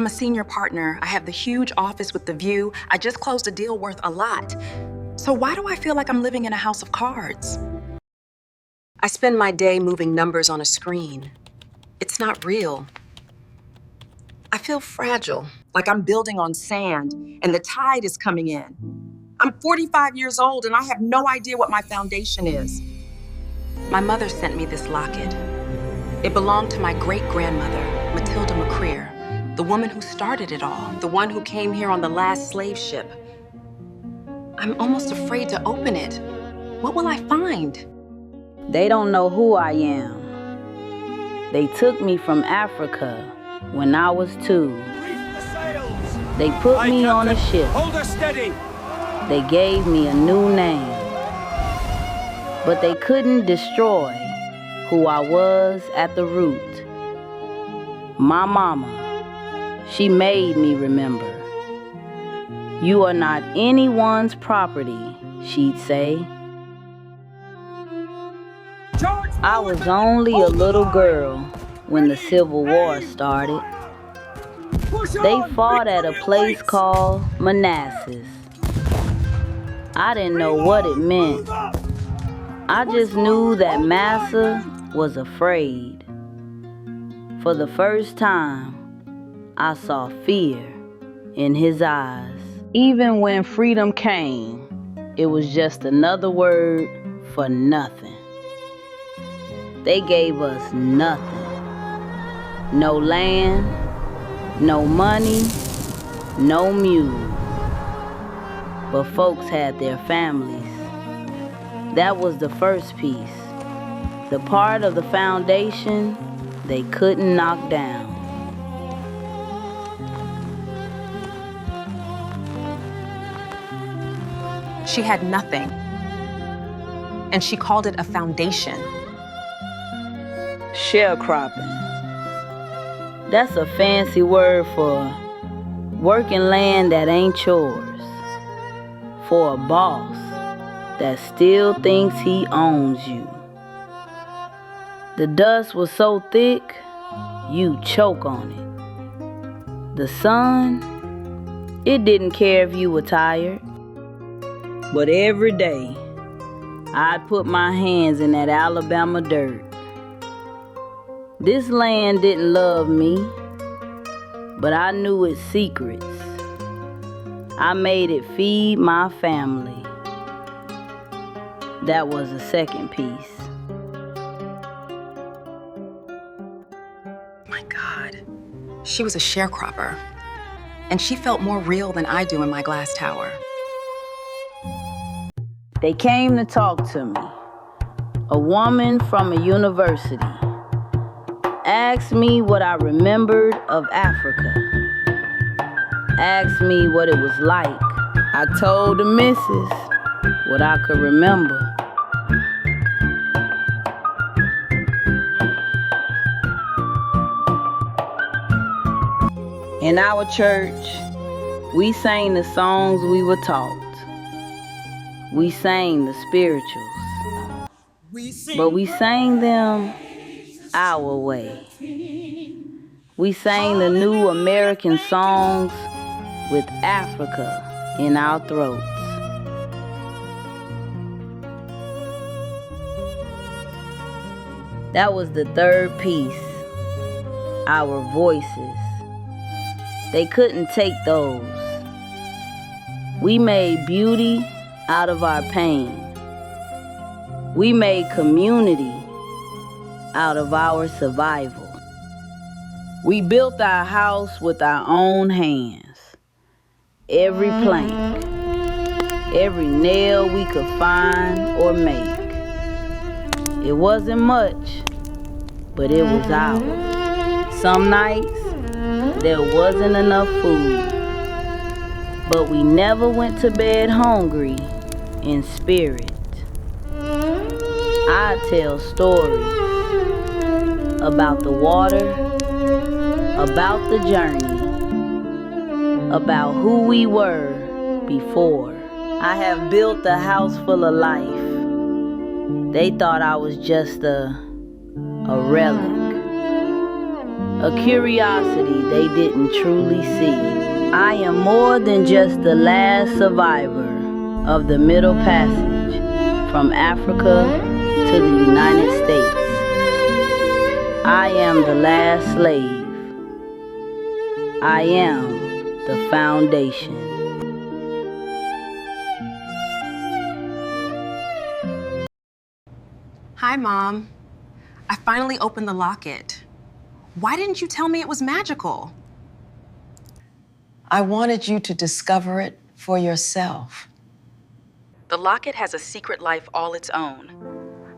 I'm a senior partner. I have the huge office with the view. I just closed a deal worth a lot. So why do I feel like I'm living in a house of cards? I spend my day moving numbers on a screen. It's not real. I feel fragile, like I'm building on sand and the tide is coming in. I'm 45 years old and I have no idea what my foundation is. My mother sent me this locket. It belonged to my great-grandmother, Matilda McCreer, the woman who started it all, the one who came here on the last slave ship. I'm almost afraid to open it. What will I find? They don't know who I am. They took me from Africa when I was 2. They put me on a ship. Hold her steady. They gave me a new name. But they couldn't destroy who I was at the root. My mama, she made me remember. You are not anyone's property, she'd say. I was only a little girl when the Civil War started. They fought at a place called Manassas. I didn't know what it meant. I just knew that Massa was afraid. For the first time, I saw fear in his eyes. Even when freedom came, it was just another word for nothing. They gave us nothing. No land, no money, no mule. But folks had their families. That was the first piece. The part of the foundation they couldn't knock down. She had nothing. And she called it a foundation. Sharecropping. That's a fancy word for working land that ain't yours. For a boss that still thinks he owns you. The dust was so thick, you choke on it. The sun, it didn't care if you were tired. But every day, I'd put my hands in that Alabama dirt. This land didn't love me, but I knew its secrets. I made it feed my family. That was the second piece. My God, she was a sharecropper. And she felt more real than I do in my glass tower. They came to talk to me. A woman from a university asked me what I remembered of Africa. Asked me what it was like. I told the missus what I could remember. In our church, we sang the songs we were taught. We sang the spirituals, but we sang them our way. We sang the new American songs with Africa in our throats. That was the third piece, our voices. They couldn't take those. We made beauty out of our pain. We made community out of our survival. We built our house with our own hands. Every plank, every nail we could find or make. It wasn't much, but it was ours. Some nights, there wasn't enough food, but we never went to bed hungry in spirit. I tell stories about the water, about the journey, about who we were before. I have built a house full of life. They thought I was just a relic, a curiosity they didn't truly see. I am more than just the last survivor of the Middle Passage from Africa to the United States. I am the last slave. I am the foundation. Hi, Mom. I finally opened the locket. Why didn't you tell me it was magical? I wanted you to discover it for yourself. The locket has a secret life all its own.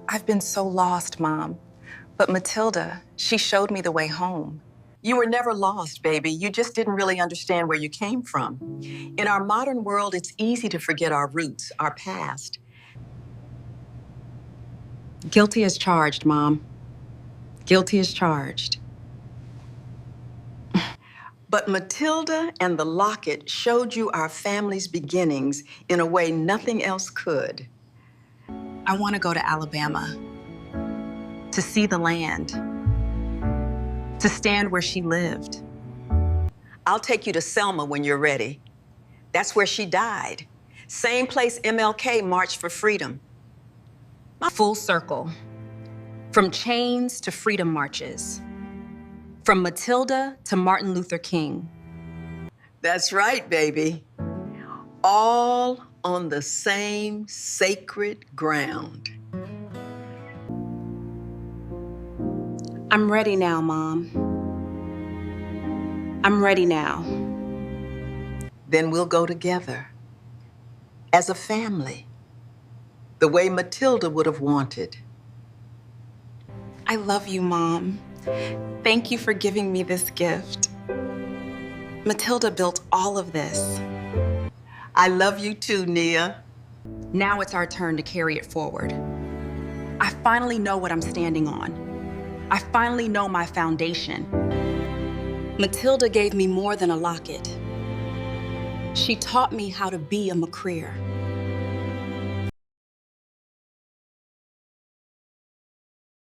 I've been so lost, Mom. But Matilda, she showed me the way home. You were never lost, baby. You just didn't really understand where you came from. In our modern world, it's easy to forget our roots, our past. Guilty as charged, Mom. Guilty as charged. But Matilda and the locket showed you our family's beginnings in a way nothing else could. I want to go to Alabama, to see the land, to stand where she lived. I'll take you to Selma when you're ready. That's where she died. Same place MLK marched for freedom. Full circle. From chains to freedom marches. From Matilda to Martin Luther King. That's right, baby. All on the same sacred ground. I'm ready now, Mom. I'm ready now. Then we'll go together. As a family. The way Matilda would have wanted. I love you, Mom. Thank you for giving me this gift. Matilda built all of this. I love you too, Nia. Now it's our turn to carry it forward. I finally know what I'm standing on. I finally know my foundation. Matilda gave me more than a locket. She taught me how to be a McCreer.